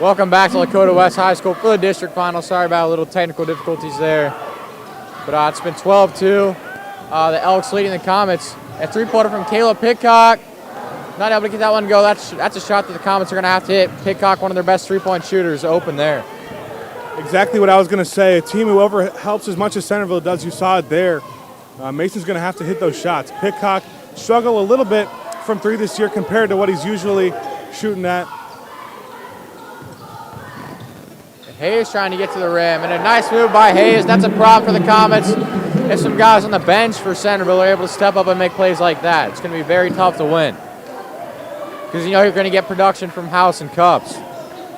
Welcome back to Lakota West High School for the district final. Sorry about a little technical difficulties there. But it's been 12-2. The Elks leading the Comets. A three-pointer from Caleb Pitcock. Not able to get that one to go. That's a shot that the Comets are going to have to hit. Pitcock, one of their best three-point shooters, open there. Exactly what I was going to say. A team who helps as much as Centerville does. You saw it there. Mason's going to have to hit those shots. Pitcock struggled a little bit from three this year compared to what he's usually shooting at. Hayes trying to get to the rim, and a nice move by Hayes. That's a prop for the Comets. If some guys on the bench for Centerville are able to step up and make plays like that, it's going to be very tough to win. Because you know you're going to get production from House and Cups,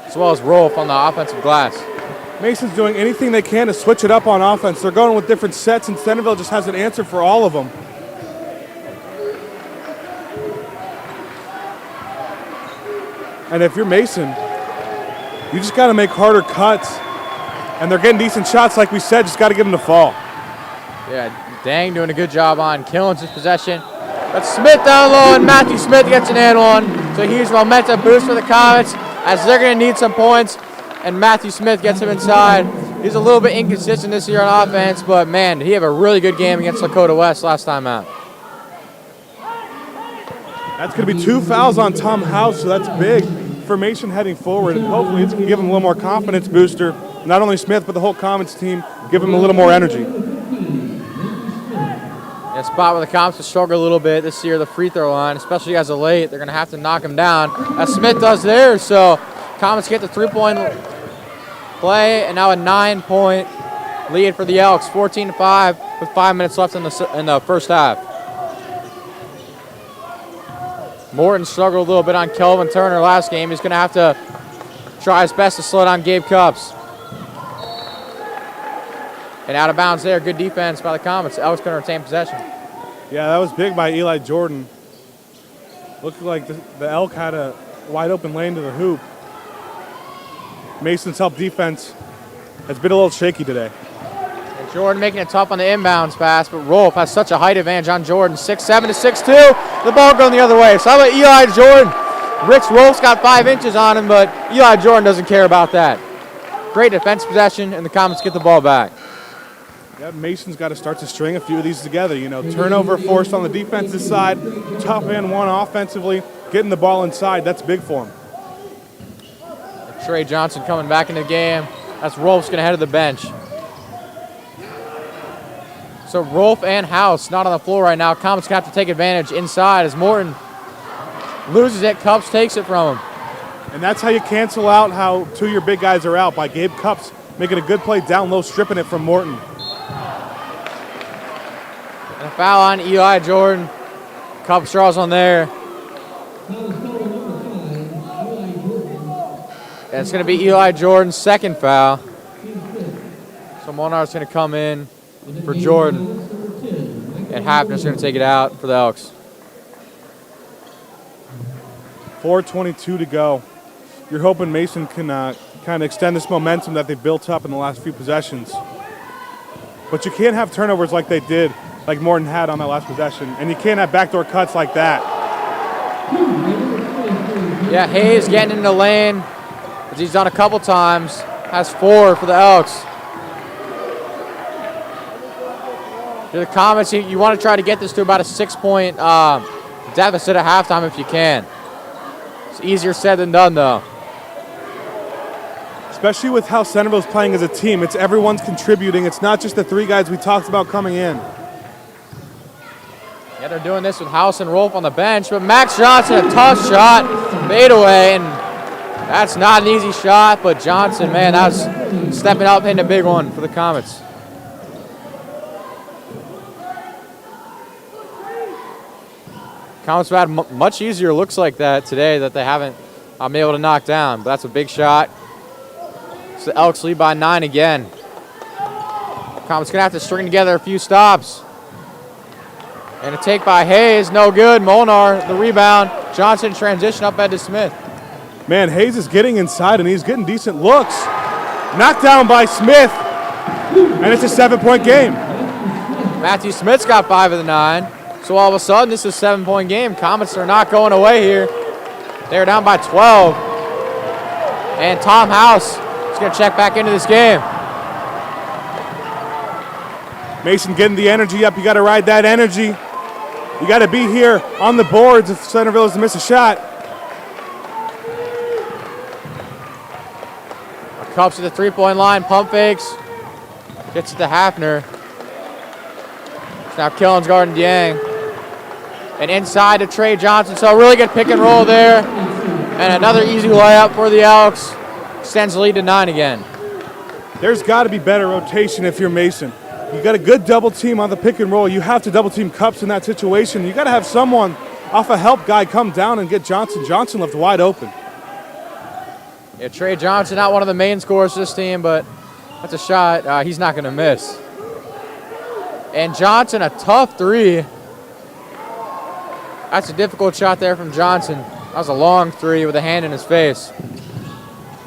as well as Rolf on the offensive glass. Mason's doing anything they can to switch it up on offense. They're going with different sets, and Centerville just has an answer for all of them. And if you're Mason, you just got to make harder cuts. And they're getting decent shots, like we said, just got to get them to fall. Yeah, Dang doing a good job on Killens' possession. But Smith down low, and Matthew Smith gets an and one. So here's momentum boost for the Comets, as they're going to need some points. And Matthew Smith gets him inside. He's a little bit inconsistent this year on offense, but man, did he have a really good game against Lakota West last time out. That's going to be 2 fouls on Tom House, so that's big for Mason heading forward. And hopefully it's going to give him a little more confidence booster. Not only Smith, but the whole Comets team, give him a little more energy. Yeah, a spot where the Comets will struggle a little bit this year, the free throw line, especially as of late. They're going to have to knock him down, as Smith does there. So Comets get the three-point play, and now a 9-point lead for the Elks, 14-5, with 5 minutes left in the first half. Morton struggled a little bit on Kelvin Turner last game. He's going to have to try his best to slow down Gabe Cups. And out of bounds there. Good defense by the Comets. Elks going to retain possession. Yeah, that was big by Eli Jordan. Looked like the Elk had a wide open lane to the hoop. Mason's help defense has been a little shaky today. And Jordan making it tough on the inbounds pass, but Rolf has such a height advantage on Jordan. 6'7" to 6'2". The ball going the other way. So how about Eli Jordan? Rich Rolf's got 5 inches on him, but Eli Jordan doesn't care about that. Great defense possession, and the Comets get the ball back. Yeah, Mason's got to start to string a few of these together. You know, turnover forced on the defensive side, tough and one offensively, getting the ball inside. That's big for him. Trey Johnson coming back into the game. That's Rolf's going to head to the bench. So Rolf and House not on the floor right now. Comets going to have to take advantage inside as Morton loses it. Cups takes it from him. And that's how you cancel out how 2 of your big guys are out, by Gabe Cups making a good play down low, stripping it from Morton. And a foul on Eli Jordan. Cups draws on there. And it's going to be Eli Jordan's second foul. So Molnar's going to come in for Jordan. And Hafner's going to take it out for the Elks. 4:22 to go. You're hoping Mason can kind of extend this momentum that they built up in the last few possessions. But you can't have turnovers like they did, like Morton had on that last possession. And you can't have backdoor cuts like that. Yeah, Hayes getting in the lane, as he's done a couple times. Has 4 for the Elks. To the Comets, you want to try to get this to about a 6-point deficit at halftime if you can. It's easier said than done, though. Especially with how Centerville's playing as a team. It's everyone's contributing. It's not just the 3 guys we talked about coming in. Yeah, they're doing this with House and Rolf on the bench, but Max Johnson, a tough shot, fade away, and that's not an easy shot, but Johnson, man, that was stepping up in a big one for the Comets. Comets have had much easier looks like that today that they haven't been able to knock down, but that's a big shot. So the Elks lead by 9 again. Comets going to have to string together a few stops. And a take by Hayes, no good. Molnar, the rebound. Johnson transition up head to Smith. Man, Hayes is getting inside, and he's getting decent looks. Knocked down by Smith, and it's a 7-point game. Matthew Smith's got 5 of the 9. So all of a sudden, this is a 7-point game. Comets are not going away here. They're down by 12. And Tom House is going to check back into this game. Mason getting the energy up. You got to ride that energy. You got to be here on the boards if Centerville is to miss a shot. Cubs to the three-point line, pump fakes. Gets it to Hafner. It's now Killens guarding Dieng. And inside to Trey Johnson. So a really good pick and roll there. And another easy layup for the Elks. Extends the lead to 9 again. There's got to be better rotation if you're Mason. You got a good double team on the pick and roll. You have to double team Cups in that situation. You got to have someone off a help guy come down and get Johnson. Johnson left wide open. Yeah, Trey Johnson, not one of the main scorers of this team, but that's a shot he's not going to miss. And Johnson, a tough three. That's a difficult shot there from Johnson. That was a long three with a hand in his face.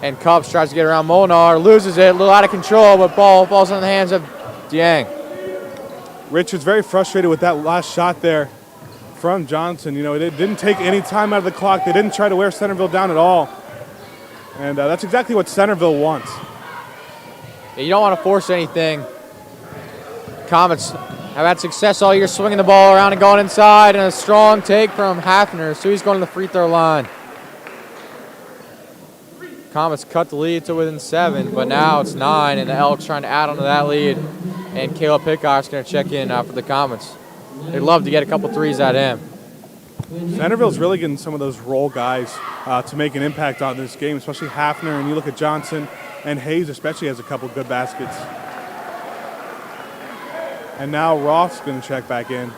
And Cups tries to get around Molnar, loses it, a little out of control, but ball falls in the hands of Dieng. Richards very frustrated with that last shot there from Johnson. You know, it didn't take any time out of the clock. They didn't try to wear Centerville down at all. And that's exactly what Centerville wants. Yeah, you don't want to force anything. Comets have had success all year swinging the ball around and going inside, and a strong take from Hafner, so he's going to the free throw line. Comets cut the lead to within 7, but now it's 9, and the Elks trying to add on to that lead. And Caleb Pickard's going to check in for the Comets. They'd love to get a couple threes at him. Centerville's really getting some of those role guys to make an impact on this game, especially Hafner, and you look at Johnson, and Hayes especially has a couple good baskets. And now Roth's going to check back in.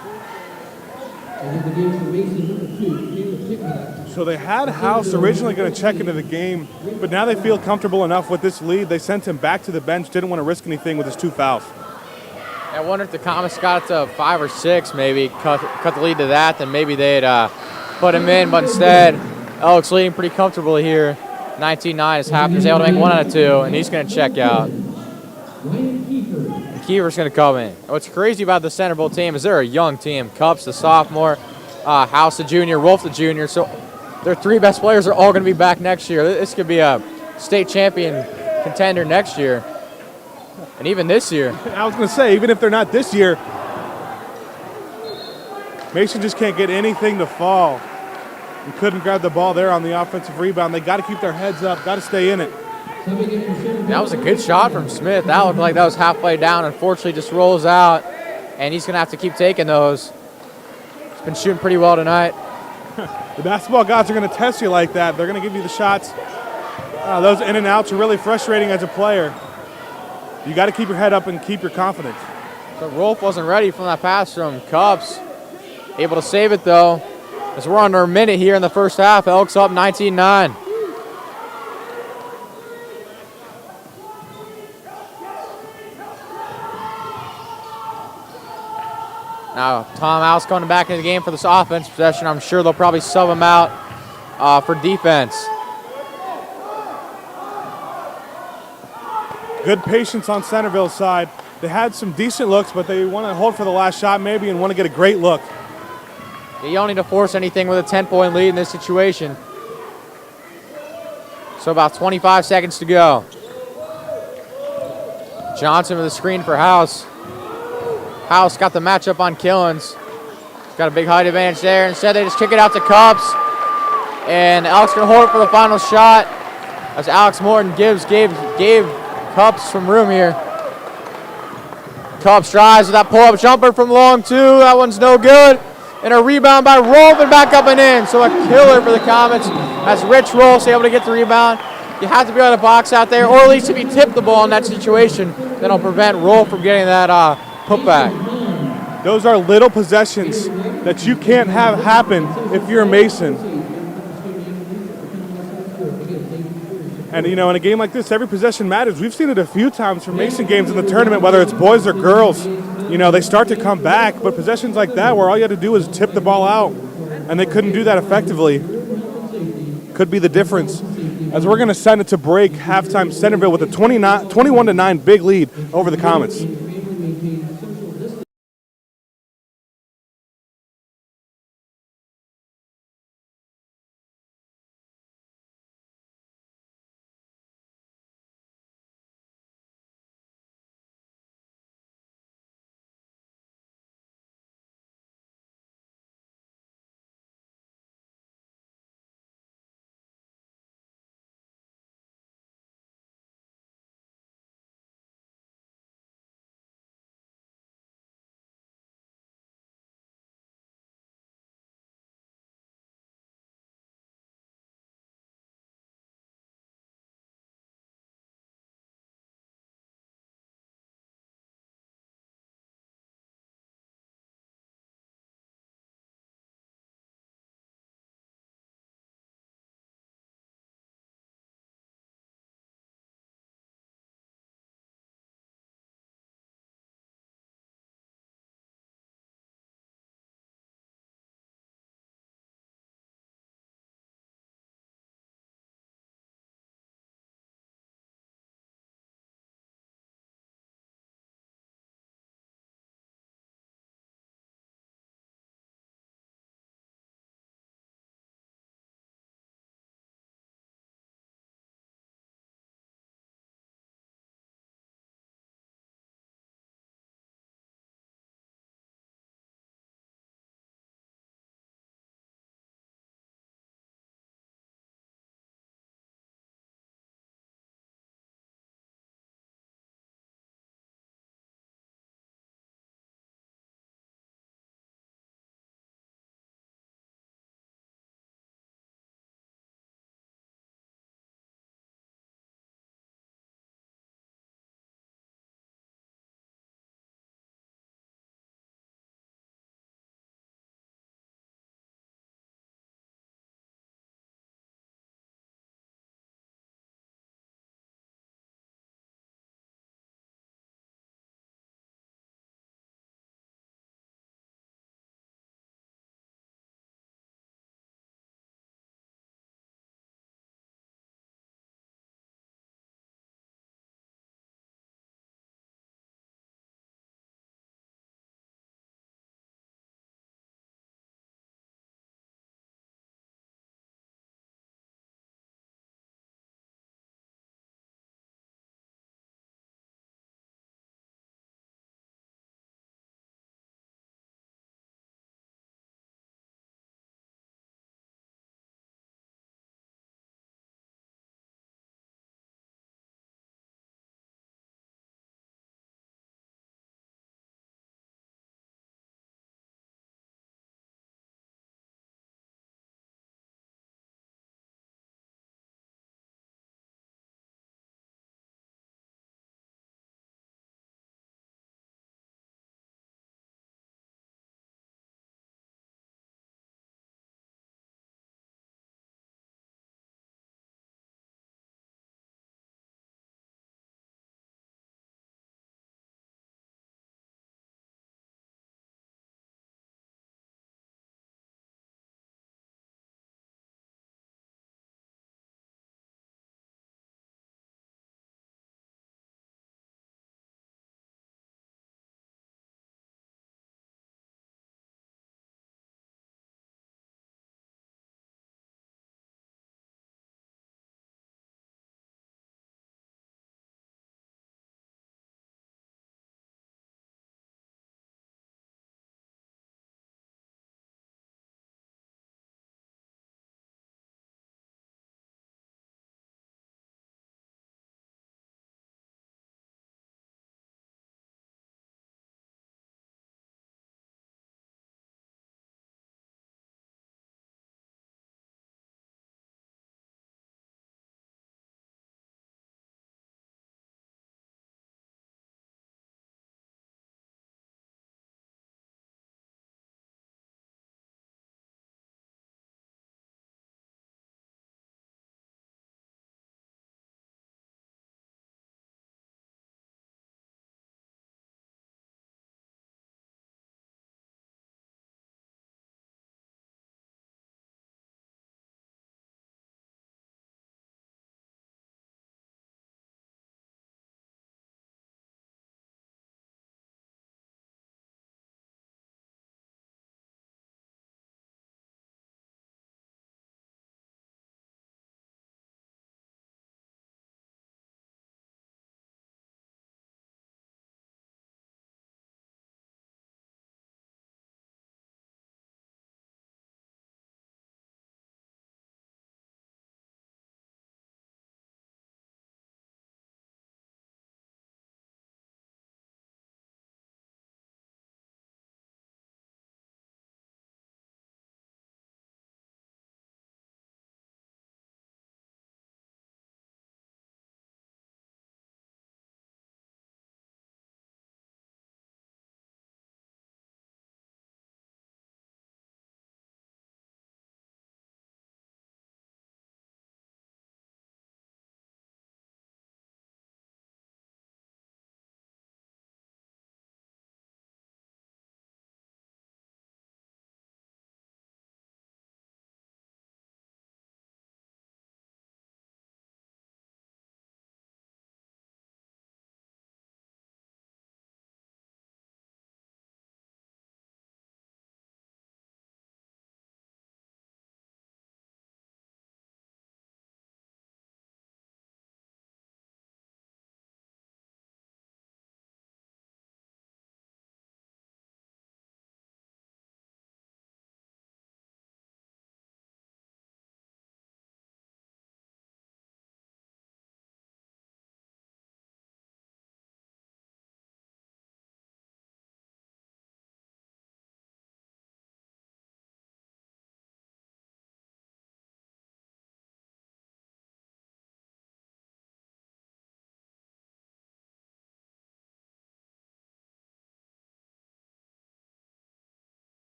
So they had House originally going to check into the game, but now they feel comfortable enough with this lead. They sent him back to the bench, didn't want to risk anything with his 2 fouls. I wonder if the Comets got it to 5 or 6, maybe cut the lead to that, then maybe they'd put him in, but instead, Elks leading pretty comfortably here. 19-9 as Hafner's able to make 1 out of 2, and he's going to check out. Kiever's going to come in. What's crazy about the Centerville team is they're a young team. Cups, the sophomore, House, the junior, Wolf, the junior. So their 3 best players are all going to be back next year. This could be a state champion contender next year, and even this year. I was going to say, even if they're not this year, Mason just can't get anything to fall. And couldn't grab the ball there on the offensive rebound. They got to keep their heads up, got to stay in it. That was a good shot from Smith. That looked like that was halfway down. Unfortunately, just rolls out, and he's going to have to keep taking those. He's been shooting pretty well tonight. The basketball gods are going to test you like that. They're going to give you the shots. Those in and outs are really frustrating as a player. You got to keep your head up and keep your confidence. So Rolf wasn't ready from that pass from Cups. Able to save it, though, as we're under a minute here in the first half. Elks up 19-9. Now, Tom House coming back into the game for this offense possession. I'm sure they'll probably sub him out for defense. Good patience on Centerville's side. They had some decent looks, but they want to hold for the last shot maybe and want to get a great look. You don't need to force anything with a 10-point lead in this situation. So about 25 seconds to go. Johnson with a screen for House. House got the matchup on Killens. Got a big height advantage there. Instead, they just kick it out to Cups. And Alex going to hold it for the final shot as Alex Morton gave Cups some room here. Cups drives with that pull-up jumper from long two. That one's no good. And a rebound by Rolf and back up and in. So a killer for the Comets as Rich Rolf's able to get the rebound. You have to be able to box out there, or at least if you tip the ball in that situation, then it'll prevent Rolf from getting that putback. Those are little possessions that you can't have happen if you're a Mason. And, you know, in a game like this, every possession matters. We've seen it a few times for Mason games in the tournament, whether it's boys or girls. You know, they start to come back, but possessions like that where all you had to do is tip the ball out, and they couldn't do that effectively, could be the difference. As we're going to send it to break, halftime Centerville with a 21-9 big lead over the Comets.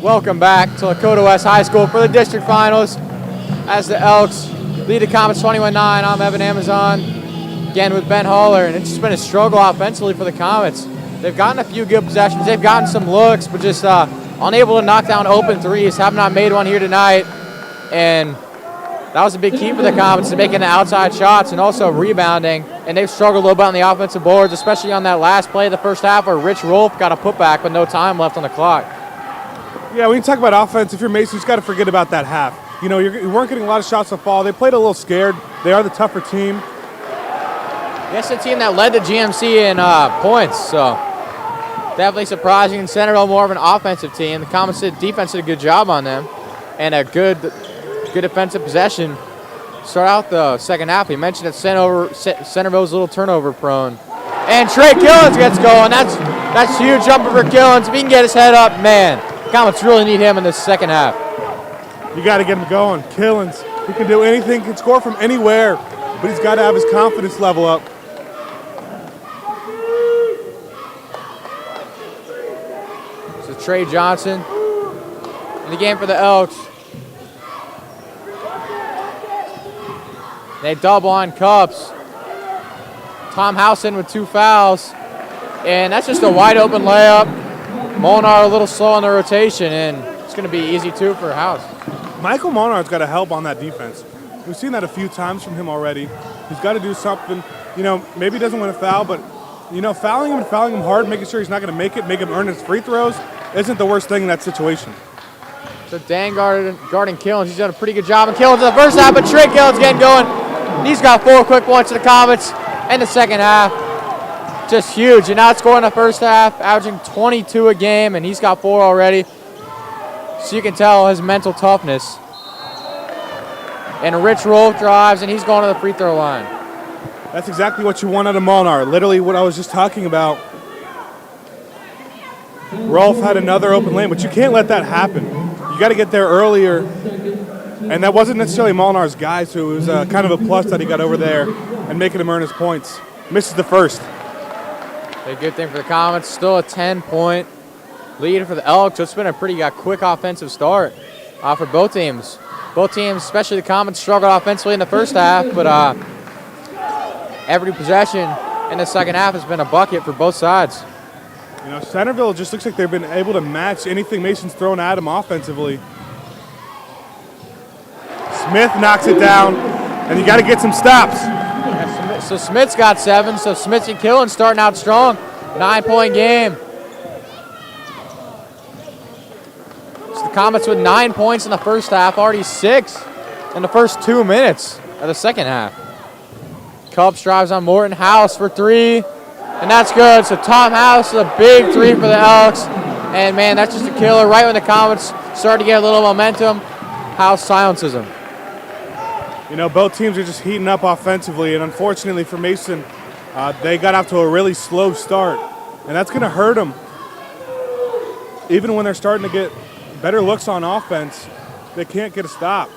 Welcome back to Lakota West High School for the district finals as the Elks lead the Comets 21-9. I'm Evan Amazon, again with Ben Haller, and it's just been a struggle offensively for the Comets. They've gotten a few good possessions, they've gotten some looks, but just unable to knock down open threes. Have not made one here tonight, and that was a big key for the Comets to making the outside shots and also rebounding. And they've struggled a little bit on the offensive boards, especially on that last play of the first half where Rich Rolfe got a putback with no time left on the clock. Yeah, when you talk about offense, if you're Mason, you just got to forget about that half. You know, you weren't getting a lot of shots to fall. They played a little scared. They are the tougher team. Yes, the team that led the GMC in points, so definitely surprising. Centerville more of an offensive team. The Comets defense did a good job on them, and a good defensive possession. Start out the second half. We mentioned that Centerville's a little turnover prone. And Trey Killens gets going. That's huge jumper for Killens. If he can get his head up, man, Comets really need him in this second half. You got to get him going. Killens, he can do anything, can score from anywhere, but he's got to have his confidence level up. So Trey Johnson in the game for the Elks. They double on Cups. Tom Housen with 2 fouls. And that's just a wide open layup. Molnar a little slow on the rotation, and it's going to be easy too for House. Michael Molnar's got to help on that defense. We've seen that a few times from him already. He's got to do something. You know, maybe he doesn't win a foul, but, you know, fouling him hard, making sure he's not going to make him earn his free throws isn't the worst thing in that situation. So Dan guarding Killens. He's done a pretty good job on Killens in the first half, but Trey Killens getting going. He's got 4 quick points to the Comets in the second half. Just huge. You're not scoring the first half, averaging 22 a game, and he's got 4 already. So you can tell his mental toughness. And Rich Rolfe drives, and he's going to the free throw line. That's exactly what you want out of Molnar. Literally what I was just talking about. Rolfe had another open lane, but you can't let that happen. You got to get there earlier. And that wasn't necessarily Molnar's guy, so it was kind of a plus that he got over there and making him earn his points. Misses the first. A good thing for the Comets. Still a 10-point lead for the Elks. So it's been a pretty quick offensive start for both teams. Both teams, especially the Comets, struggled offensively in the first half, but every possession in the second half has been a bucket for both sides. You know, Centerville just looks like they've been able to match anything Mason's thrown at them offensively. Smith knocks it down, and you got to get some stops. Yeah, so Smith's got 7, so Smith and Killens starting out strong. 9-point game. So the Comets with 9 points in the first half, already 6 in the first 2 minutes of the second half. Cubs drives on Morton House for 3, and that's good. So Tom House is a big 3 for the Elks, and man, that's just a killer. Right when the Comets start to get a little momentum, House silences them. You know, both teams are just heating up offensively, and unfortunately for Mason, they got off to a really slow start, and that's going to hurt them. Even when they're starting to get better looks on offense, they can't get a stop.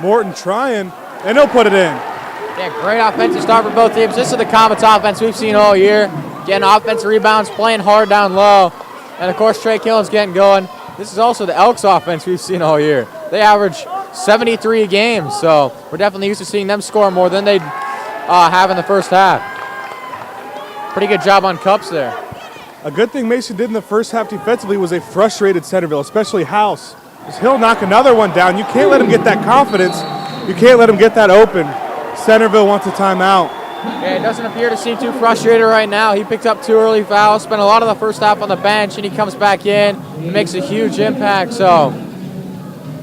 Morton trying, and he'll put it in. Yeah, great offensive start for both teams. This is the Comets offense we've seen all year. Getting offensive rebounds, playing hard down low, and of course Trey Killens getting going. This is also the Elks offense we've seen all year. They average 73 a game, so we're definitely used to seeing them score more than they'd have in the first half. Pretty good job on Cups there. A good thing Mason did in the first half defensively was they frustrated Centerville, especially House. He'll knock another one down. You can't let him get that confidence. You can't let him get that open. Centerville wants a timeout. Yeah, it doesn't appear to seem too frustrated right now. He picked up 2 early fouls, spent a lot of the first half on the bench, and he comes back in and makes a huge impact. So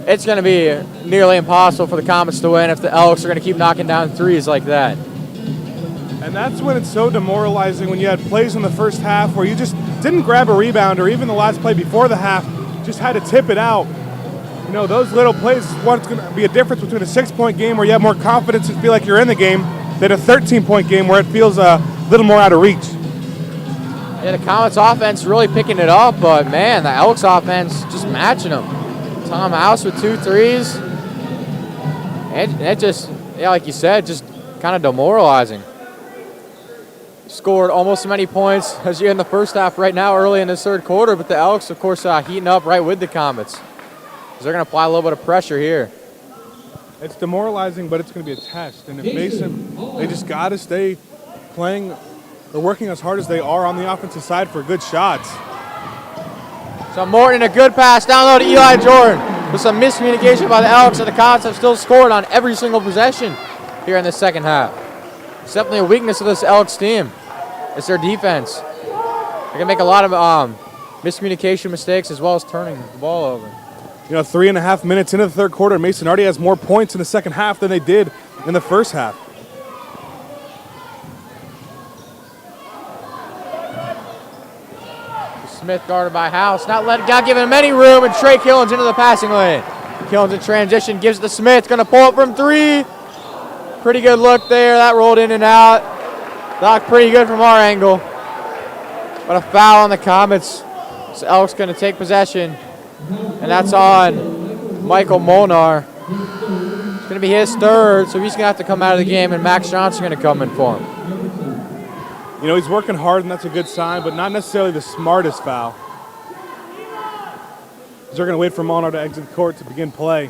it's going to be nearly impossible for the Comets to win if the Elks are going to keep knocking down threes like that. And that's when it's so demoralizing when you had plays in the first half where you just didn't grab a rebound, or even the last play before the half, just had to tip it out. You know, those little plays is what's going to be a difference between a 6-point game where you have more confidence and feel like you're in the game than a 13-point game where it feels a little more out of reach. Yeah, the Comets offense really picking it up, but man, the Elks offense just matching them. Tom House with 2 threes. And it just, yeah, like you said, just kind of demoralizing. scored almost as many points as you in the first half right now early in this third quarter, but the Elks, of course, heating up right with the Comets. They're going to apply a little bit of pressure here. It's demoralizing, but it's going to be a test. And if Mason, they just got to stay playing or working as hard as they are on the offensive side for good shots. So Morton, a good pass down low to Eli Jordan. With some miscommunication by the Elks, and the Comets have still scored on every single possession here in the second half. It's definitely a weakness of this Elks team. It's their defense. They can make a lot of miscommunication mistakes as well as turning the ball over. 3.5 minutes into the third quarter, Mason already has more points in the second half than they did in the first half. Smith guarded by House, not giving him any room, and Trey Killens into the passing lane. Killens in transition, gives it to Smith, going to pull it from three. Pretty good look there, that rolled in and out. Looked pretty good from our angle. But a foul on the Comets. So Elk's going to take possession, and that's on Michael Molnar. It's going to be his third, so he's going to have to come out of the game, and Max Johnson's going to come in for him. He's working hard, and that's a good sign, but not necessarily the smartest foul. They're going to wait for Molnar to exit the court to begin play.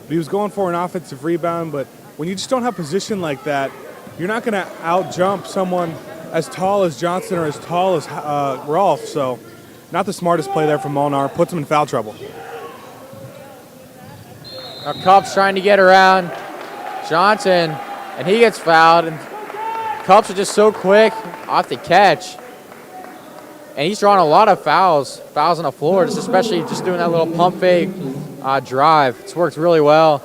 But he was going for an offensive rebound, but when you just don't have position like that, you're not going to out-jump someone as tall as Johnson or as tall as Rolfe. So not the smartest play there from Molnar. Puts him in foul trouble. Now Cups trying to get around Johnson, and he gets fouled. And Cups are just so quick off the catch. And he's drawing a lot of fouls on the floor, especially just doing that little pump fake drive. It's worked really well.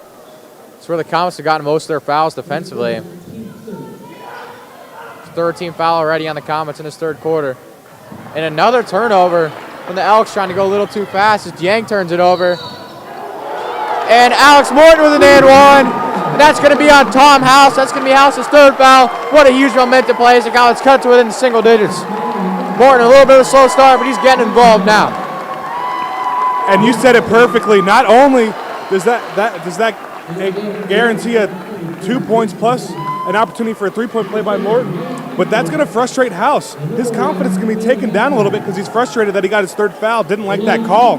It's where the Comets have gotten most of their fouls defensively. Third team foul already on the Comets in this third quarter. And another turnover from the Elks trying to go a little too fast as Yang turns it over. And Alex Morton with an and one. And that's going to be on Tom House. That's going to be House's third foul. What a huge momentum play as the Comets cut to within single digits. Morton, a little bit of a slow start, but he's getting involved now. And you said it perfectly. Not only does that guarantee a 2 points plus an opportunity for a three-point play by Morton, but that's going to frustrate House. His confidence is going to be taken down a little bit because he's frustrated that he got his third foul, didn't like that call.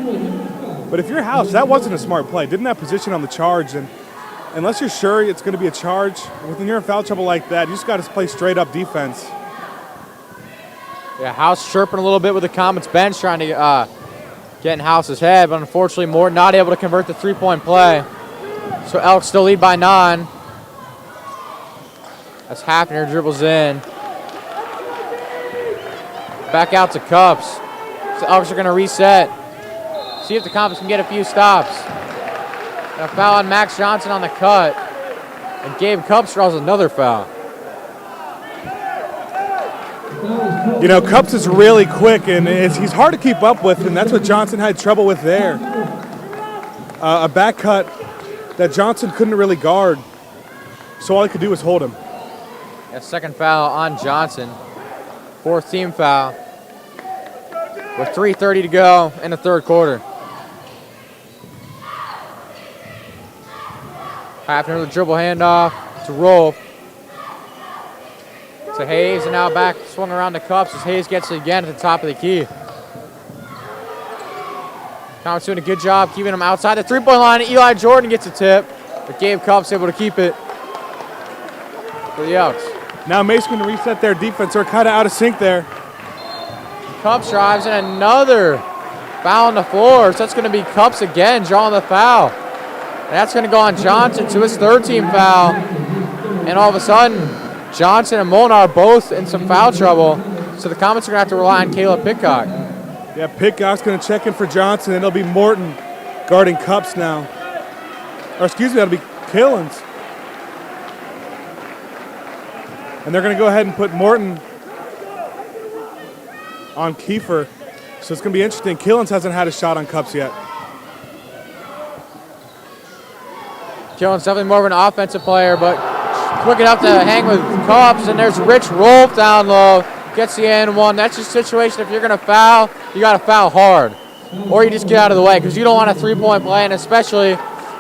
But if you're House, that wasn't a smart play. Didn't have position on the charge, and unless you're sure it's going to be a charge, when you're in foul trouble like that, you just got to play straight-up defense. Yeah, House chirping a little bit with the Comets bench, trying to get in House's head, but unfortunately Morton not able to convert the three-point play. So Elks still lead by 9. As Hafner dribbles in. Back out to Cups. So Elks are going to reset. See if the Comets can get a few stops. And a foul on Max Johnson on the cut. And Gabe Cups draws another foul. Cups is really quick, and he's hard to keep up with, and that's what Johnson had trouble with there. A back cut that Johnson couldn't really guard, so all he could do was hold him. A second foul on Johnson. Fourth team foul. With 3:30 to go in the third quarter. Hafner with a dribble handoff to Rolfe. To Hayes, and now back swung around to Cups as Hayes gets it again at the top of the key. Comets doing a good job keeping him outside the three-point line. Eli Jordan gets a tip, but Gabe Cups able to keep it for the Elks. Now Mason going to reset their defense. They're kind of out of sync there. Cups drives and another foul on the floor. So that's going to be Cups again drawing the foul. And that's going to go on Johnson to his third team foul. And all of a sudden, Johnson and Molnar both in some foul trouble. So the Comets are going to have to rely on Caleb Pitcock. Yeah, Pitcock's going to check in for Johnson, and it'll be Morton guarding Cups now. Or excuse me, that'll be Killens. And they're going to go ahead and put Morton on Kiefer. So it's going to be interesting. Killens hasn't had a shot on Cups yet. Killens definitely more of an offensive player, but quick enough to hang with Cups. And there's Rich Rolfe down low. Gets the and one. That's just a situation. If you're going to foul, you got to foul hard. Or you just get out of the way because you don't want a three-point play, and especially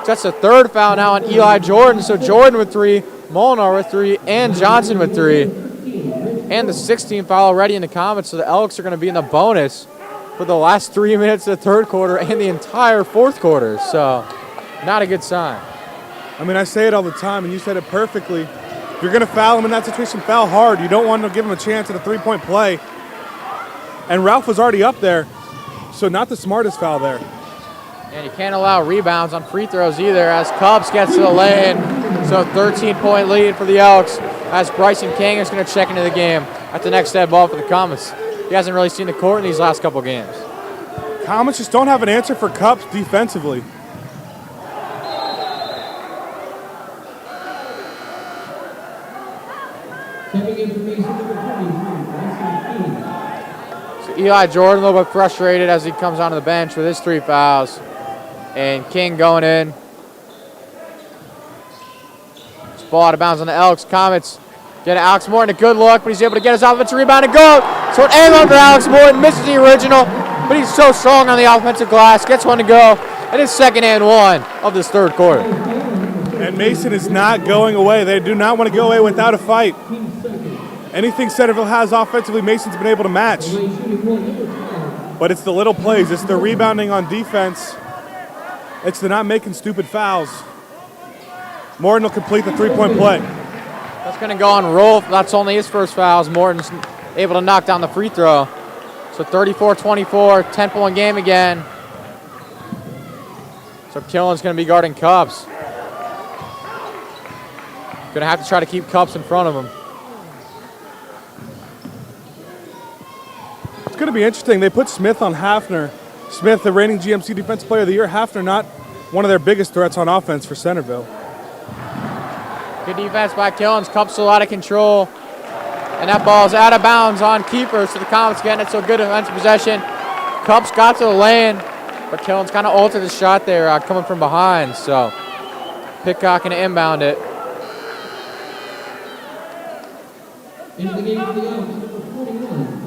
that's the third foul now on Eli Jordan. So Jordan with 3, Molnar with 3, and Johnson with 3. and the 16th foul already in the Comets, so the Elks are going to be in the bonus for the last 3 minutes of the third quarter and the entire fourth quarter. So not a good sign. I mean, I say it all the time, and you said it perfectly. If you're going to foul him in that situation, foul hard. You don't want to give him a chance at a three-point play. And Ralph was already up there, so not the smartest foul there. And you can't allow rebounds on free throws either as Cubs gets to the lane. So 13-point lead for the Elks as Bryson King is going to check into the game at the next dead ball for the Comets. He hasn't really seen the court in these last couple games. Comets just don't have an answer for Cubs defensively. So Eli Jordan a little bit frustrated as he comes onto the bench with his 3 fouls. And King going in. This ball out of bounds on the Elks. Comets get Alex Morton a good look, but he's able to get his offensive rebound and go. So an and one for Alex Morton. Misses the original, but he's so strong on the offensive glass. Gets one to go. And his second and one of this third quarter. And Mason is not going away. They do not want to go away without a fight. Anything Centerville has offensively, Mason's been able to match. But it's the little plays. It's the rebounding on defense. It's the not making stupid fouls. Morton will complete the three-point play. That's going to go on Rolf. That's only his first foul. Morton's able to knock down the free throw. So 34-24, 10-point game again. So Killen's going to be guarding Cubs. Going to have to try to keep Cubs in front of him. It's going to be interesting. They put Smith on Hafner. Smith, the reigning GMC Defensive Player of the Year. Hafner not one of their biggest threats on offense for Centerville. Good defense by Killens. Cubs still out of control. And that ball is out of bounds on keeper. So the Comets getting it. So good defensive possession. Cubs got to the lane. But Killens kind of altered the shot there coming from behind. So Pitcock going to inbound it. Into the game for the Elks, number 41.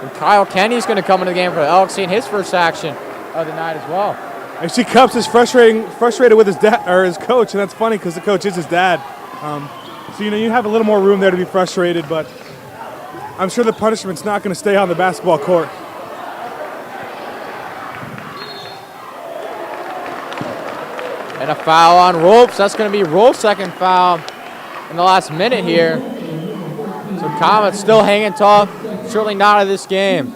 And Kyle Kenny's going to come into the game for the Elks, seeing his first action of the night as well. I see Cubs is frustrated with his dad or his coach, and that's funny because the coach is his dad. So you have a little more room there to be frustrated, but I'm sure the punishment's not going to stay on the basketball court. And a foul on Rolfs. That's going to be Rolf's second foul in the last minute here. So Comets still hanging tough. Certainly not out of this game.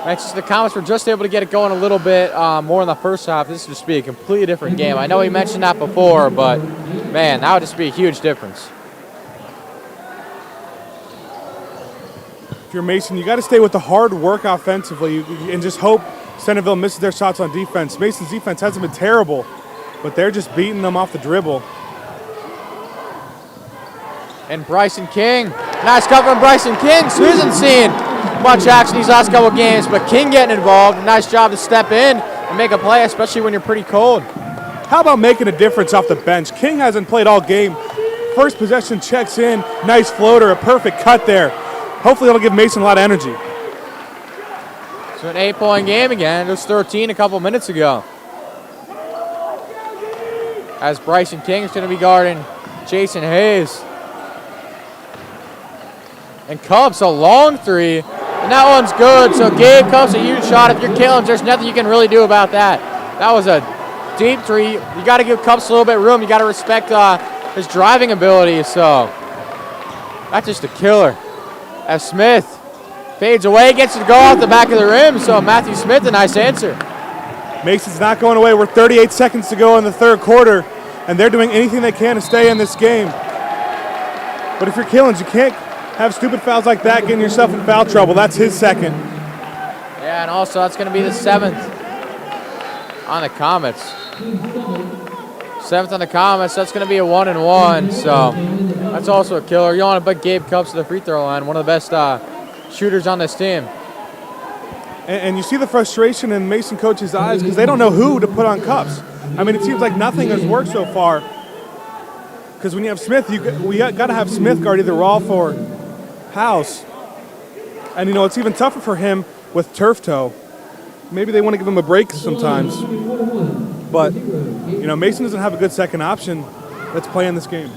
The Comets were just able to get it going a little bit more in the first half. This would just be a completely different game. I know we mentioned that before, but man, that would just be a huge difference. If you're Mason, you got to stay with the hard work offensively and just hope Centerville misses their shots on defense. Mason's defense hasn't been terrible, but they're just beating them off the dribble. And Bryson King. Nice cover from Bryson King. So he hasn't seen much action these last couple games, but King getting involved. Nice job to step in and make a play, especially when you're pretty cold. How about making a difference off the bench? King hasn't played all game. First possession checks in. Nice floater, a perfect cut there. Hopefully it'll give Mason a lot of energy. So an 8-point game again. It was 13 a couple minutes ago. As Bryson King is going to be guarding Jason Hayes. And Cubs, a long three. And that one's good. So Gabe Cubs, a huge shot. If you're Killens, there's nothing you can really do about that. That was a deep three. You got to give Cubs a little bit of room. You got to respect his driving ability. So that's just a killer. As Smith fades away, gets to go off the back of the rim. So Matthew Smith, a nice answer. Mason's not going away. We're 38 seconds to go in the third quarter, and they're doing anything they can to stay in this game. But if you're Killens, you can't have stupid fouls like that, getting yourself in foul trouble. That's his second. Yeah, and also that's going to be the 7th on the Comets. 7th on the Comets. That's going to be a 1-and-1. So that's also a killer. You don't want to put Gabe Cubs to the free throw line. One of the best shooters on this team. And you see the frustration in Mason coach's eyes because they don't know who to put on Cubs. I mean, it seems like nothing has worked so far. Because when you have Smith, we got to have Smith guard either Rolf or House. And, it's even tougher for him with turf toe. Maybe they want to give him a break sometimes. But, Mason doesn't have a good second option. Let's play in this game.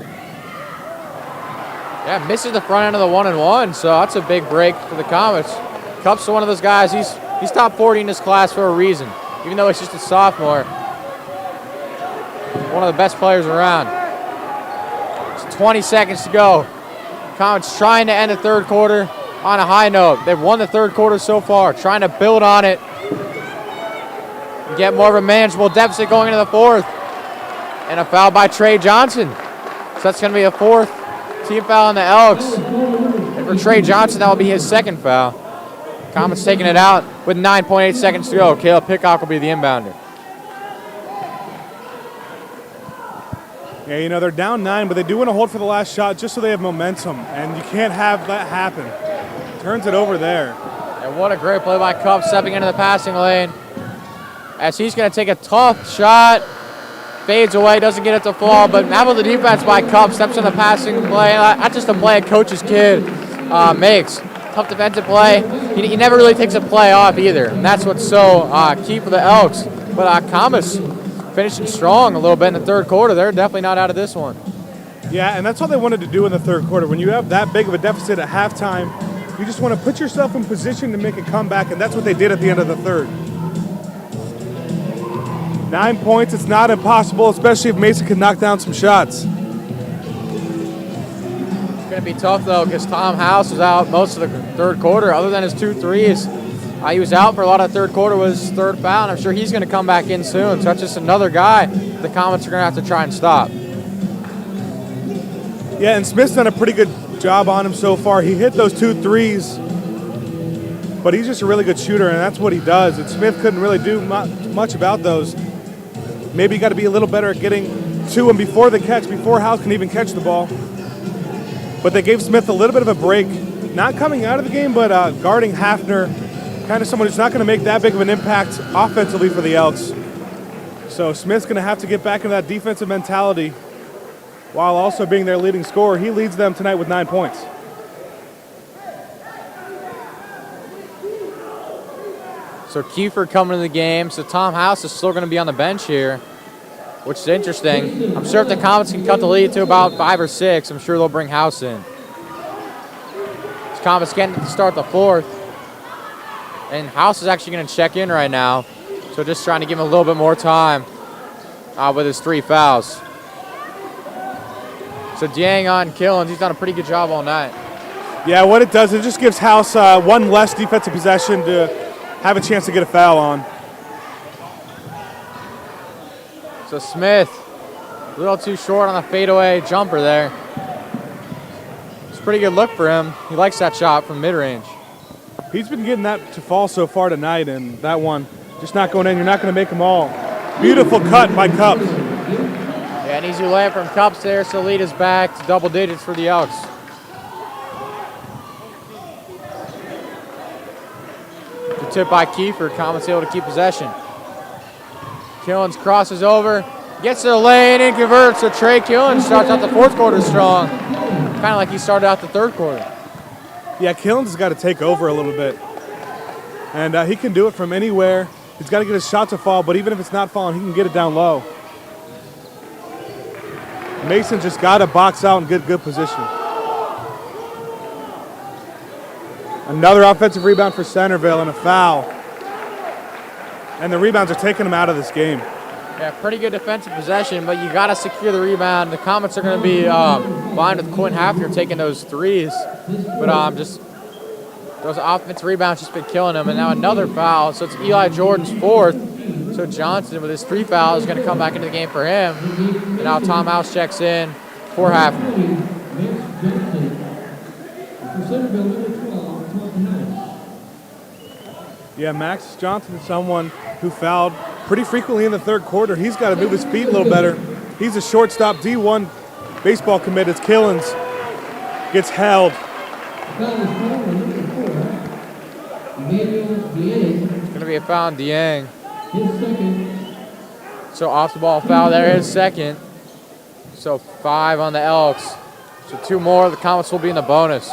Yeah, misses the front end of the 1-1, so that's a big break for the Comets. Cup's one of those guys, he's top 40 in this class for a reason. Even though he's just a sophomore, one of the best players around. It's 20 seconds to go. Comets trying to end the third quarter on a high note. They've won the third quarter so far, trying to build on it and get more of a manageable deficit going into the fourth. And a foul by Trey Johnson. So that's going to be a fourth team foul on the Elks. And for Trey Johnson, that will be his second foul. Comets taking it out with 9.8 seconds to go. Caleb Pickhock will be the inbounder. Yeah, you know, they're down 9, but they do want to hold for the last shot just so they have momentum, and you can't have that happen. Turns it over there. And what a great play by Cup stepping into the passing lane. As he's going to take a tough shot. Fades away, doesn't get it to fall, but how about the defense by Cup? Steps in the passing play. Not just a play a coach's kid makes. Tough defensive play. He never really takes a play off either, and that's what's so key for the Elks. But Comets finishing strong a little bit in the third quarter. They're definitely not out of this one. Yeah, and that's all they wanted to do in the third quarter. When you have that big of a deficit at halftime, you just want to put yourself in position to make a comeback, and that's what they did at the end of the third. 9 points, it's not impossible, especially if Mason can knock down some shots. It's going to be tough, though, because Tom House was out most of the third quarter. Other than his 2 threes, he was out for a lot of the third quarter with his third foul, and I'm sure he's going to come back in soon. So that's just another guy the Comets are going to have to try and stop. Yeah, and Smith's done a pretty good job on him so far. He hit those 2 threes, but he's just a really good shooter, and that's what he does. And Smith couldn't really do much about those. Maybe you got to be a little better at getting to him before the catch, before House can even catch the ball. But they gave Smith a little bit of a break, not coming out of the game, but guarding Hafner, kind of someone who's not going to make that big of an impact offensively for the Elks. So Smith's going to have to get back into that defensive mentality while also being their leading scorer. He leads them tonight with 9 points. So Kiefer coming to the game. So Tom House is still going to be on the bench here, which is interesting. I'm sure if the Comets can cut the lead to about 5 or 6, I'm sure they'll bring House in. The Comets getting to start the fourth. And House is actually going to check in right now. So just trying to give him a little bit more time with his 3 fouls. So Dieng on Killens. He's done a pretty good job all night. Yeah, what it does, it just gives House one less defensive possession to have a chance to get a foul on. So Smith, a little too short on the fadeaway jumper there. It's a pretty good look for him. He likes that shot from mid-range. He's been getting that to fall so far tonight, and that one just not going in. You're not going to make them all. Beautiful cut by Cups. Yeah, an easy layup from Cups there, so lead is back to double digits for the Elks. The tip by Kiefer, Comets able to keep possession. Killens crosses over, gets to the lane and converts. So Trey Killens starts out the fourth quarter strong, kind of like he started out the third quarter. Yeah, Killens has got to take over a little bit. And he can do it from anywhere. He's got to get his shot to fall, but even if it's not falling, he can get it down low. Mason just got to box out and get good position. Another offensive rebound for Centerville and a foul. And the rebounds are taking them out of this game. Yeah, pretty good defensive possession, but you got to secure the rebound. The Comets are going to be fine with Quinn Hafner taking those threes. But just those offensive rebounds just been killing them. And now another foul. So it's Eli Jordan's fourth. So Johnson with his 3 fouls is going to come back into the game for him. And now Tom House checks in for Hafner. Yeah, Max Johnson is someone who fouled pretty frequently in the third quarter. He's got to move his feet a little better. He's a shortstop, D1 baseball commit as Killens gets held. It's going to be a foul on Dieng. So off the ball foul there, his second. So 5 on the Elks. So 2 more, the Comets will be in the bonus.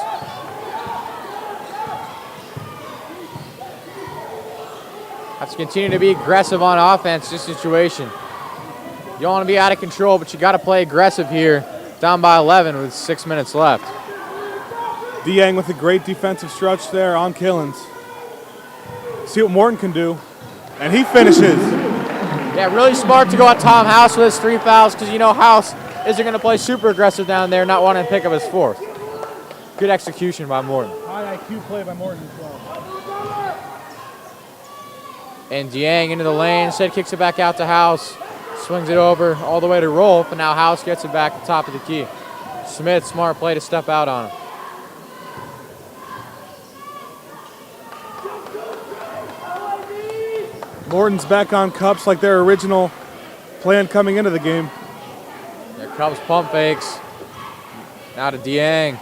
Have to continue to be aggressive on offense, this situation. You don't want to be out of control, but you got to play aggressive here. Down by 11 with 6 minutes left. Dieng with a great defensive stretch there on Killens. See what Morton can do. And he finishes. Yeah, really smart to go at Tom House with his 3 fouls because you know House isn't going to play super aggressive down there, not wanting to pick up his 4th. Good execution by Morton. High IQ play by Morton as well. And Dieng into the lane, instead kicks it back out to House. Swings it over all the way to Rolf, and now House gets it back at the top of the key. Smith, smart play to step out on him. Morton's back on Cups like their original plan coming into the game. There comes pump fakes. Now to Dieng.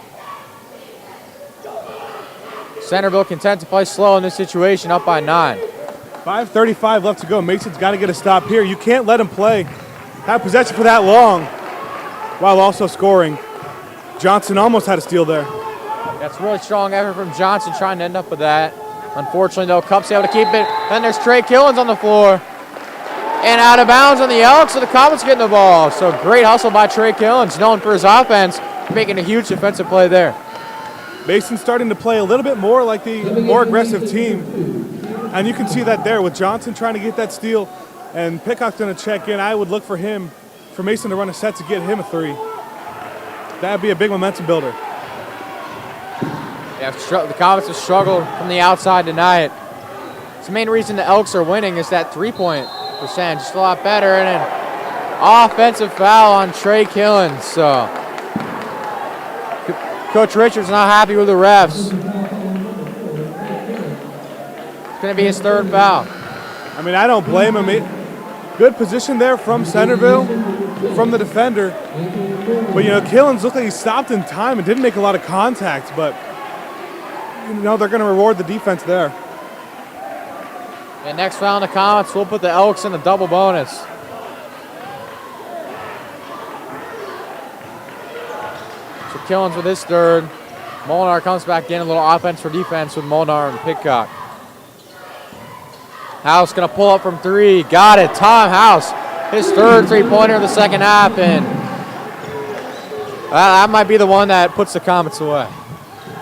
Centerville content to play slow in this situation, up by 9. 5:35 left to go. Mason's got to get a stop here. You can't let him have possession for that long while also scoring. Johnson almost had a steal there. That's really strong effort from Johnson trying to end up with that. Unfortunately, though, Cup's able to keep it. Then there's Trey Killens on the floor. And out of bounds on the Elks, so the Comets getting the ball. So great hustle by Trey Killens, known for his offense, making a huge defensive play there. Mason's starting to play a little bit more like the more aggressive team. And you can see that there with Johnson trying to get that steal and Pickhock's going to check in. I would look for Mason to run a set to get him a 3. That would be a big momentum builder. Yeah, the Comets have struggled from the outside tonight. It's the main reason the Elks are winning is that 3-point percentage. Just a lot better. And an offensive foul on Trey Killens. So Coach Richards not happy with the refs. It's going to be his 3rd foul. I mean, I don't blame him. Good position there from Centerville, from the defender. But, Killens looked like he stopped in time and didn't make a lot of contact. But, they're going to reward the defense there. And next foul on the Comets, we'll put the Elks in the double bonus. So Killens with his 3rd. Molnar comes back in, a little offense for defense with Molnar and Pitcock. House going to pull up from 3. Got it. Tom House, his 3rd 3-pointer of the second half. And that might be the one that puts the Comets away.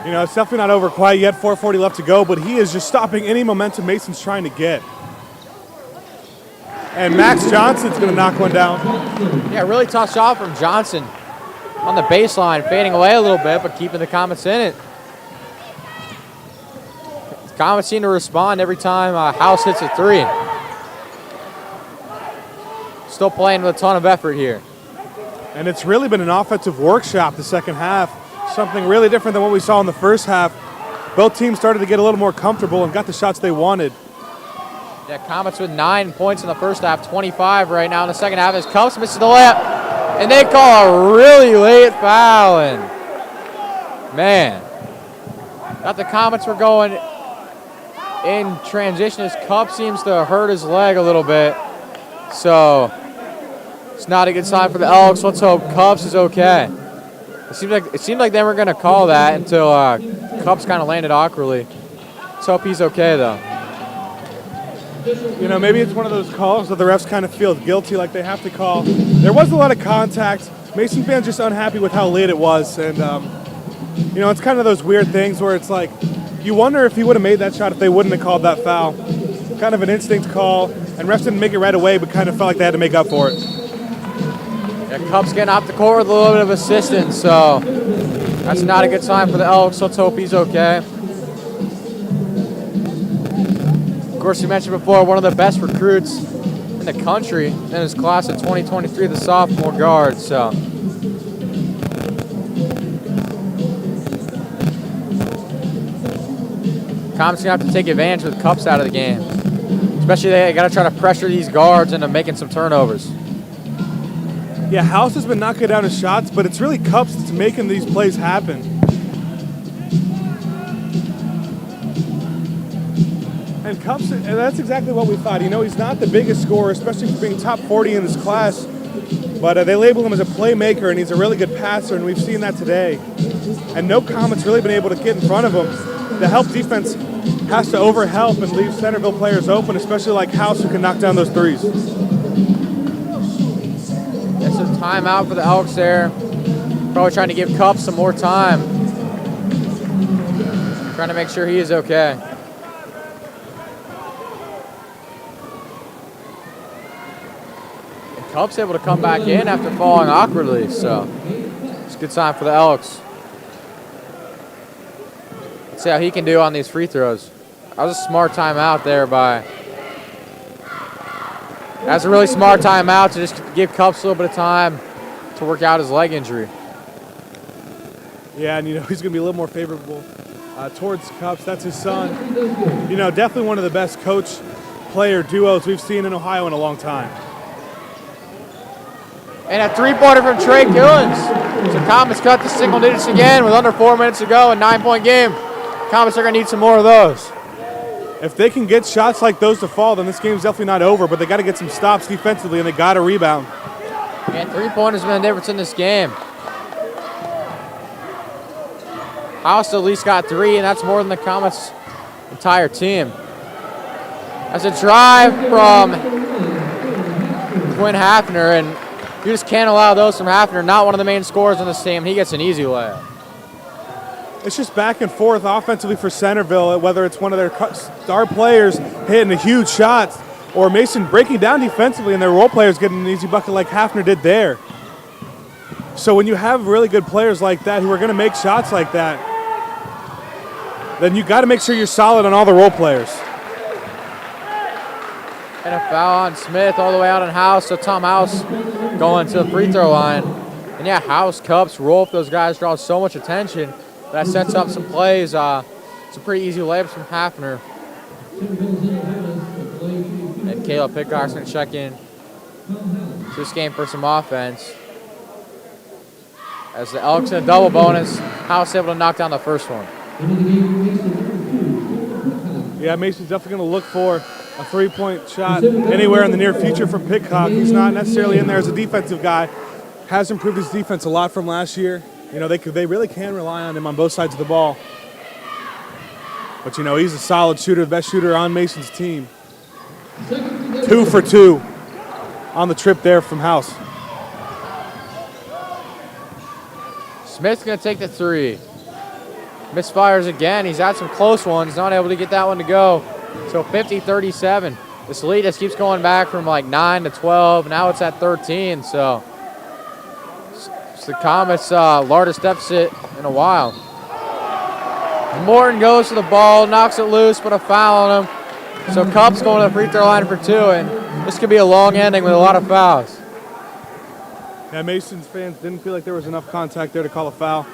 It's definitely not over quite yet. 4:40 left to go, but he is just stopping any momentum Mason's trying to get. And Max Johnson's going to knock one down. Yeah, really tough shot from Johnson on the baseline, fading away a little bit, but keeping the Comets in it. The Comets seem to respond every time House hits a 3. Still playing with a ton of effort here. And it's really been an offensive workshop the second half. Something really different than what we saw in the first half. Both teams started to get a little more comfortable and got the shots they wanted. Yeah, Comets with 9 points in the first half, 25 right now in the second half as Cups misses the layup. And they call a really late foul. And man, thought the Comets were going in transition as Cup seems to hurt his leg a little bit. So it's not a good sign for the Elks. Let's hope Cups is okay. It seemed like they were going to call that until Cups kind of landed awkwardly. Let's hope he's okay, though. Maybe it's one of those calls that the refs kind of feel guilty, like they have to call. There was a lot of contact. Mason fans just unhappy with how late it was. And, it's kind of those weird things where it's like, you wonder if he would have made that shot if they wouldn't have called that foul. Kind of an instinct call. And refs didn't make it right away, but kind of felt like they had to make up for it. Yeah, Cup's getting off the court with a little bit of assistance, so that's not a good sign for the Elks. Let's hope he's okay. Of course, you mentioned before, one of the best recruits in the country in his class of 2023, the sophomore guard. So Comets gonna have to take advantage with Cups out of the game. Especially they got to try to pressure these guards into making some turnovers. Yeah, House has been knocking down his shots, but it's really Cups that's making these plays happen. And Cups, and that's exactly what we thought. He's not the biggest scorer, especially for being top 40 in this class, but they label him as a playmaker, and he's a really good passer, and we've seen that today. And no Comets really been able to get in front of him. The help defense has to overhelp and leave Centerville players open, especially like House, who can knock down those threes. It's a timeout for the Elks there. Probably trying to give Cups some more time. trying to make sure he is okay. And Cup's able to come back in after falling awkwardly, so it's a good sign for the Elks. Let's see how he can do on these free throws. That was a smart timeout there by... That's a really smart timeout to just give Cups a little bit of time to work out his leg injury. Yeah, and he's going to be a little more favorable towards Cups. That's his son. Definitely one of the best coach-player duos we've seen in Ohio in a long time. And a three-pointer from Trey Killens. So Comets cut to single digits again with under 4 minutes to go, a 9-point game. Comets are going to need some more of those. If they can get shots like those to fall, then this game's definitely not over, but they got to get some stops defensively, and they got to rebound. And three-pointers have been the difference in this game. House at least got 3, and that's more than the Comets' entire team. That's a drive from Quinn Hafner, and you just can't allow those from Hafner, not one of the main scorers on this team. He gets an easy layup. It's just back and forth offensively for Centerville, whether it's one of their star players hitting a huge shot or Mason breaking down defensively and their role players getting an easy bucket like Hafner did there. So when you have really good players like that who are going to make shots like that, then you got to make sure you're solid on all the role players. And a foul on Smith all the way out on House, so Tom House going to the free throw line. And yeah, House, Cups, Rolf, those guys draw so much attention. That sets up some plays. Some pretty easy layups from Hafner. And Caleb Pickard's going to check in to this game for some offense. As the Elks in a double bonus, House able to knock down the first one. Yeah, Mason's definitely going to look for a three-point shot anywhere in the near future from Pitcock. He's not necessarily in there as a defensive guy. Has improved his defense a lot from last year. They really can rely on him on both sides of the ball. But, he's a solid shooter, the best shooter on Mason's team. 2 for 2 on the trip there from House. Smith's going to take the 3. Misfires again. He's had some close ones. Not able to get that one to go. So 50-37. This lead just keeps going back from like 9 to 12. Now it's at 13. So it's the Comets' largest deficit in a while. Morton goes to the ball, knocks it loose, but a foul on him. So Cup's going to the free throw line for 2, and this could be a long ending with a lot of fouls. Yeah, Mason's fans didn't feel like there was enough contact there to call a foul.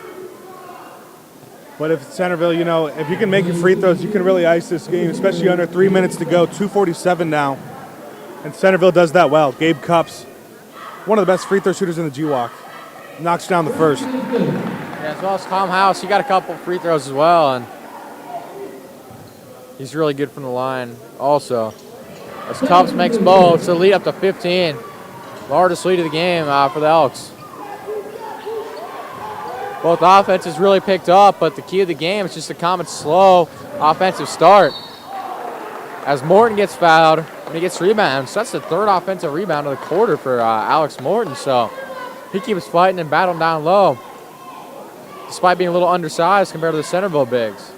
But if Centerville, if you can make your free throws, you can really ice this game, especially under 3 minutes to go, 2:47 now. And Centerville does that well. Gabe Cups, one of the best free throw shooters in the GWAC, knocks down the first. Yeah, as well as Tom House, he got a couple free throws as well, and he's really good from the line also. As Cups makes both, so lead up to 15. Largest lead of the game for the Elks. Both offenses really picked up, but the key of the game is just the Comets' slow offensive start. As Morton gets fouled, and he gets rebounds. So that's the 3rd offensive rebound of the quarter for Alex Morton. So he keeps fighting and battling down low, despite being a little undersized compared to the Centerville bigs.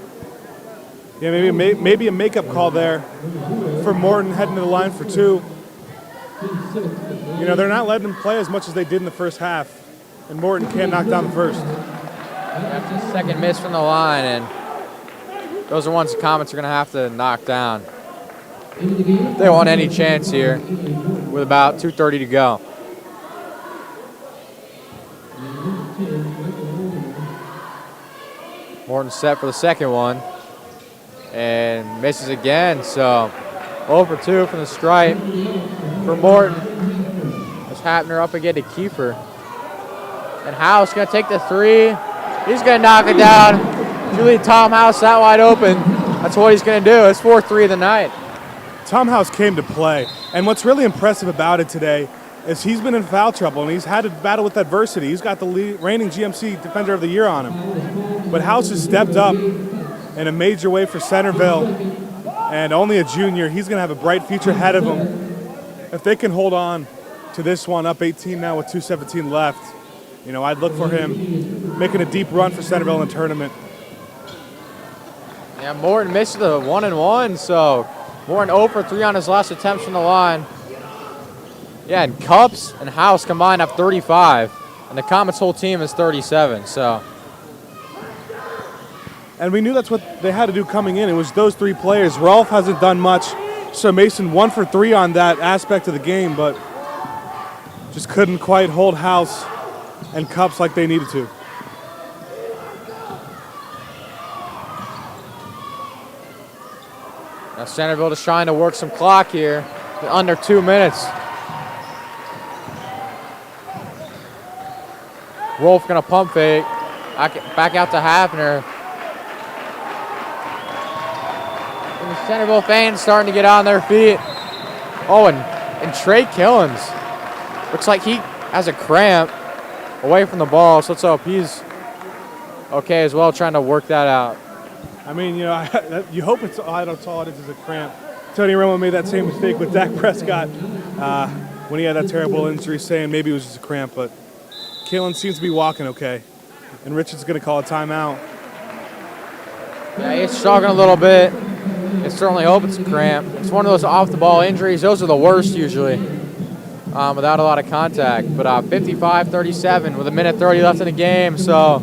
Yeah, maybe a makeup call there for Morton heading to the line for 2. They're not letting him play as much as they did in the first half, and Morton can't knock down the first. That's the second miss from the line, and those are ones the Comets are going to have to knock down if they want any chance here with about 2:30 to go. Morton set for the second one and misses again, so 0 for 2 from the stripe for Morton. As Hafner up again to Kiefer. And House going to take the 3. He's going to knock it down. If you leave Tom House that wide open, that's what he's going to do. It's 4-3 of the night. Tom House came to play, and what's really impressive about it today is he's been in foul trouble, and he's had to battle with adversity. He's got the reigning GMC Defender of the Year on him. But House has stepped up in a major way for Centerville, and only a junior. He's going to have a bright future ahead of him. If they can hold on to this one, up 18 now with 2:17 left, I'd look for him making a deep run for Centerville in the tournament. Yeah, Morton missed the 1-1, so Morton 0 for 3 on his last attempts from the line. Yeah, and Cups and House combined have 35, and the Comets' whole team is 37, so. And we knew that's what they had to do coming in. It was those 3 players. Rolf hasn't done much, so Mason 1 for 3 on that aspect of the game, but just couldn't quite hold House and Cups like they needed to. Now Centerville just trying to work some clock here, under 2 minutes. Rolf gonna pump fake, back out to Hafner. And the Centerville fans starting to get on their feet. Oh, and Trey Killens, looks like he has a cramp away from the ball, so let's hope he's okay as well, trying to work that out. I mean, you know, you hope it's all it is a cramp. Tony Romo made that same mistake with Dak Prescott when he had that terrible injury, saying maybe it was just a cramp, but Kalen seems to be walking okay. And Richard's going to call a timeout. Yeah, he's struggling a little bit. I certainly hope it's a cramp. It's one of those off-the-ball injuries. Those are the worst usually, without a lot of contact. But 55-37 with 1:30 left in the game, so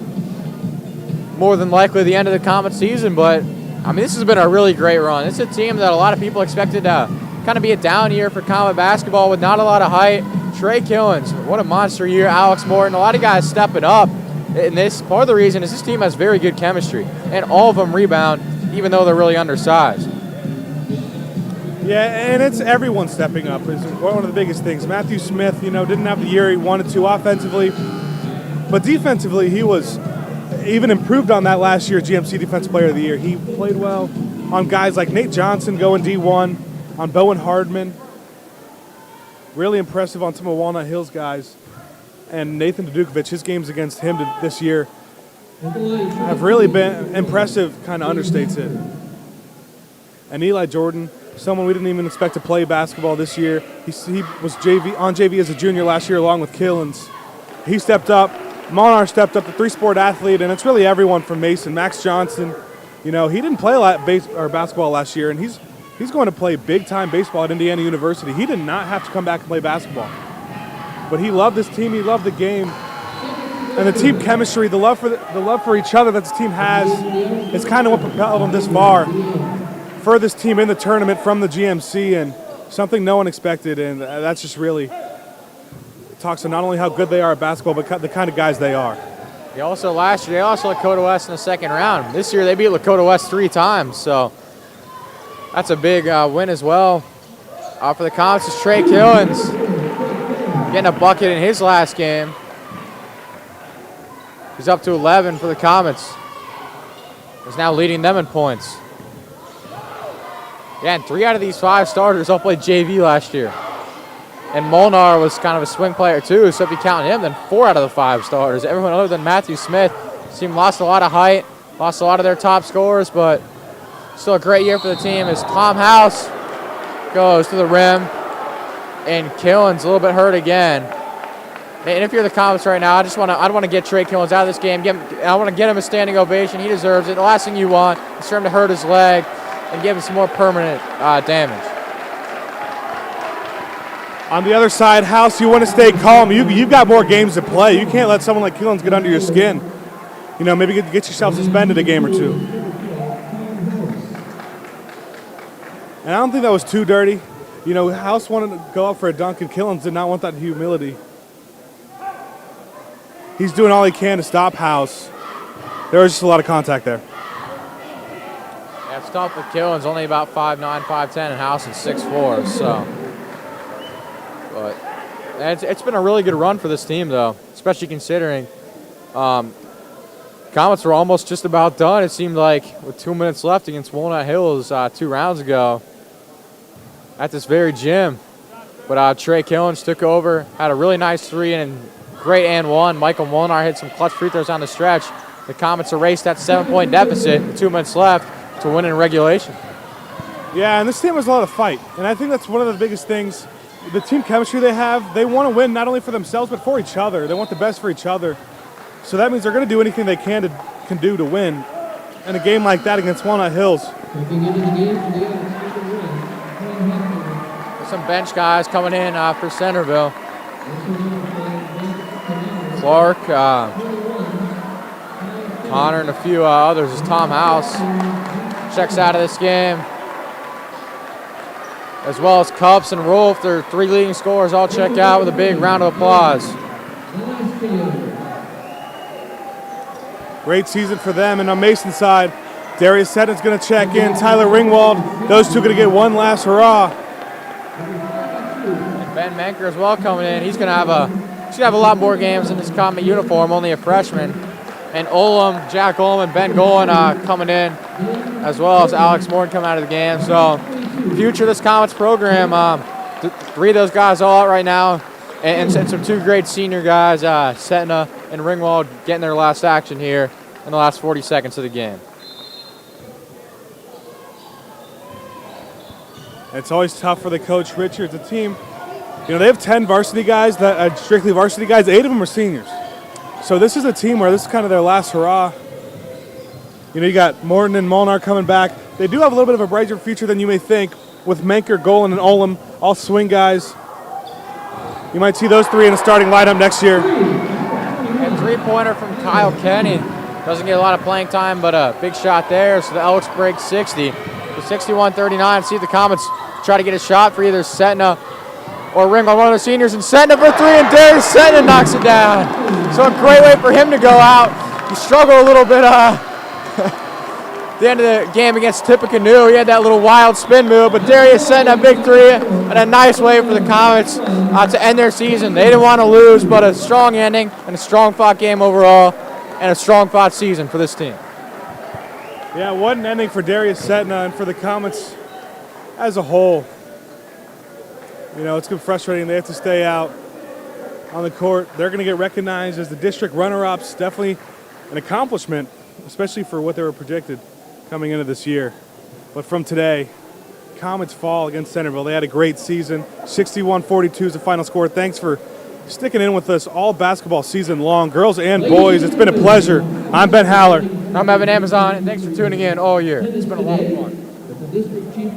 more than likely the end of the Comet season. But, I mean, this has been a really great run. This is a team that a lot of people expected to kind of be a down year for Comet basketball with not a lot of height. Trey Killens, what a monster year. Alex Morton, a lot of guys stepping up. And this, part of the reason is this team has very good chemistry. And all of them rebound, even though they're really undersized. Yeah, and it's everyone stepping up is one of the biggest things. Matthew Smith, you know, didn't have the year he wanted to offensively. But defensively, he was even improved on that last year, GMC Defensive Player of the Year. He played well on guys like Nate Johnson going D1, on Bowen Hardman. Really impressive on some of Walnut Hills guys. And Nathan Dudukovic, his games against him this year have really been impressive, kind of understates it. And Eli Jordan, someone we didn't even expect to play basketball this year. He was on JV as a junior last year along with Killens. He stepped up. Molnar stepped up, the 3-sport athlete, and it's really everyone from Mason. Max Johnson, you know, he didn't play a lot basketball last year, and he's going to play big-time baseball at Indiana University. He did not have to come back and play basketball. But he loved this team, he loved the game. And the team chemistry, the love for each other that this team has is kind of what propelled them this far. Furthest team in the tournament from the GMC, and something no one expected, and that's just really talks to not only how good they are at basketball, but the kind of guys they are. Last year, they also Lakota West in the second round. This year, they beat Lakota West 3 times, so that's a big win as well. For the Comets is Trey Killens, getting a bucket in his last game. He's up to 11 for the Comets. He's now leading them in points. Yeah, and 3 out of these 5 starters all played JV last year. And Molnar was kind of a swing player too, so if you count him, then 4 out of the 5 starters. Everyone other than Matthew Smith. This team lost a lot of height, lost a lot of their top scorers, but still a great year for the team as Tom House goes to the rim. And Killens a little bit hurt again. And if you're the Comets right now, I want to get Trey Killens out of this game. I want to get him a standing ovation. He deserves it. The last thing you want is for him to hurt his leg and give him some more permanent damage. On the other side, House, you want to stay calm. You've got more games to play. You can't let someone like Killens get under your skin. You know, maybe get yourself suspended a game or 2. And I don't think that was too dirty. You know, House wanted to go up for a dunk, and Killens did not want that humility. He's doing all he can to stop House. There was just a lot of contact there. Yeah, it's tough with Killens, only about 5'9", 5'10", and House is 6'4", so. But it's been a really good run for this team, though, especially considering Comets were almost just about done, it seemed like, with 2 minutes left against Walnut Hills 2 rounds ago at this very gym. But Trey Killens took over, had a really nice 3 and great and 1. Michael Molnar hit some clutch free throws on the stretch. The Comets erased that 7-point deficit with 2 minutes left to win in regulation. Yeah, and this team has a lot of fight, and I think that's one of the biggest things. The team chemistry they have, they want to win not only for themselves but for each other. They want the best for each other. So that means they're going to do anything they can do to win. in a game like that against Walnut Hills. Checking into the game for the Elks, number 1, Kyle Heffner. Some bench guys coming in for Centerville. Also notified, Clark, number 1, Connor, and a few others as Tom House checks out of this game. As well as Cups and Rolf, their 3 leading scorers, all check out with a big round of applause. Great season for them. And on Mason's side, Darius Setton's going to check in. Tyler Ringwald. Those two going to get one last hurrah. And Ben Menker as well coming in. He's gonna have a lot more games in this Comet uniform, only a freshman. And Jack Olem and Ben Golan coming in, as well as Alex Morton coming out of the game. So future of this Comets program, 3 of those guys all out right now, and some 2 great senior guys, Setna and Ringwald, getting their last action here in the last 40 seconds of the game. It's always tough for the coach Richards, the team. You know, they have 10 varsity guys, that are strictly varsity guys. 8 of them are seniors. So this is a team where this is kind of their last hurrah. You know, you got Morton and Molnar coming back. They do have a little bit of a brighter future than you may think with Menker, Golan, and Olem, all swing guys. You might see those 3 in the starting lineup next year. And 3-pointer from Kyle Kenny. Doesn't get a lot of playing time, but a big shot there. So the Elks break 60. So 61-39. See if the Comets try to get a shot for either Setna or Ringwald, one of the seniors. And Setna for 3, and Darius Setna knocks it down. So a great way for him to go out. He struggled a little bit at the end of the game against Tippecanoe. He had that little wild spin move, but Darius Setna a big 3 and a nice way for the Comets to end their season. They didn't want to lose, but a strong ending and a strong fought game overall and a strong fought season for this team. Yeah, what an ending for Darius Setna and for the Comets as a whole. You know, it's been frustrating. They have to stay out on the court. They're going to get recognized as the district runner-ups. Definitely an accomplishment, especially for what they were predicted coming into this year. But from today, Comets fall against Centerville. They had a great season. 61-42 is the final score. Thanks for sticking in with us all basketball season long. Girls and boys, it's been a pleasure. I'm Ben Haller. I'm Evan Amazon, and thanks for tuning in all year. It's been a lot of fun.